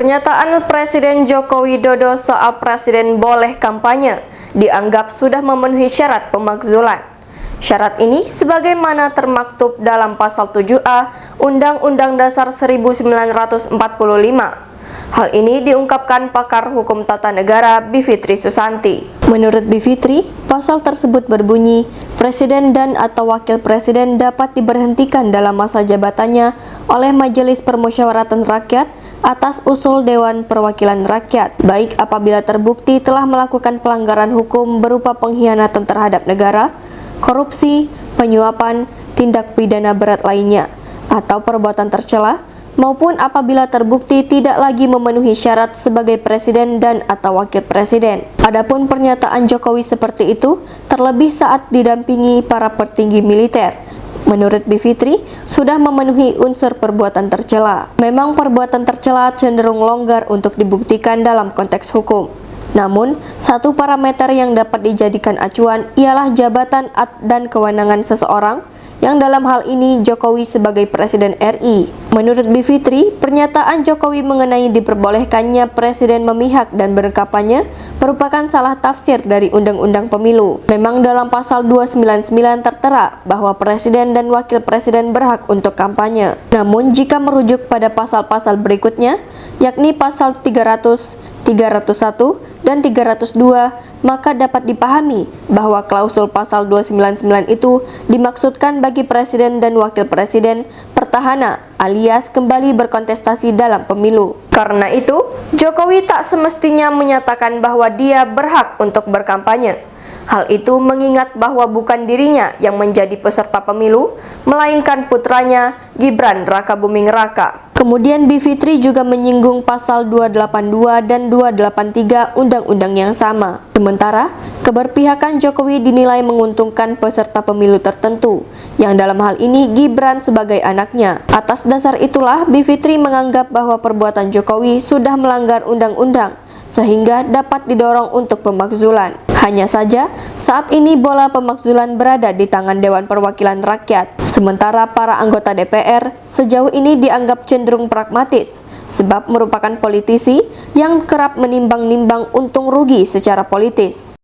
Pernyataan Presiden Joko Widodo soal Presiden boleh kampanye dianggap sudah memenuhi syarat pemakzulan. Syarat ini sebagaimana termaktub dalam Pasal 7A Undang-Undang Dasar 1945. Hal ini diungkapkan pakar hukum tata negara Bivitri Susanti. Menurut Bivitri, pasal tersebut berbunyi, Presiden dan atau Wakil Presiden dapat diberhentikan dalam masa jabatannya oleh Majelis Permusyawaratan Rakyat atas usul Dewan Perwakilan Rakyat, baik apabila terbukti telah melakukan pelanggaran hukum berupa pengkhianatan terhadap negara, korupsi, penyuapan, tindak pidana berat lainnya, atau perbuatan tercela, maupun apabila terbukti tidak lagi memenuhi syarat sebagai presiden dan atau wakil presiden. Adapun pernyataan Jokowi seperti itu terlebih saat didampingi para petinggi militer. Menurut Bivitri, sudah memenuhi unsur perbuatan tercela. Memang perbuatan tercela cenderung longgar untuk dibuktikan dalam konteks hukum. Namun, satu parameter yang dapat dijadikan acuan ialah jabatan dan kewenangan seseorang, yang dalam hal ini Jokowi sebagai Presiden RI. Menurut Bivitri, pernyataan Jokowi mengenai diperbolehkannya Presiden memihak dan berkampanye merupakan salah tafsir dari Undang-Undang Pemilu. Memang dalam Pasal 299 tertera bahwa Presiden dan Wakil Presiden berhak untuk kampanye. Namun jika merujuk pada pasal-pasal berikutnya, yakni Pasal 300, 301, dan 302, maka dapat dipahami bahwa klausul pasal 299 itu dimaksudkan bagi presiden dan wakil presiden petahana alias kembali berkontestasi dalam pemilu. Karena itu, Jokowi tak semestinya menyatakan bahwa dia berhak untuk berkampanye. Hal itu mengingat bahwa bukan dirinya yang menjadi peserta pemilu, melainkan putranya Gibran Rakabuming Raka. Kemudian Bivitri juga menyinggung pasal 282 dan 283 undang-undang yang sama. Sementara, keberpihakan Jokowi dinilai menguntungkan peserta pemilu tertentu, yang dalam hal ini Gibran sebagai anaknya. Atas dasar itulah Bivitri menganggap bahwa perbuatan Jokowi sudah melanggar undang-undang, sehingga dapat didorong untuk pemakzulan. Hanya saja, saat ini bola pemakzulan berada di tangan Dewan Perwakilan Rakyat. Sementara para anggota DPR sejauh ini dianggap cenderung pragmatis, sebab merupakan politisi yang kerap menimbang-nimbang untung rugi secara politis.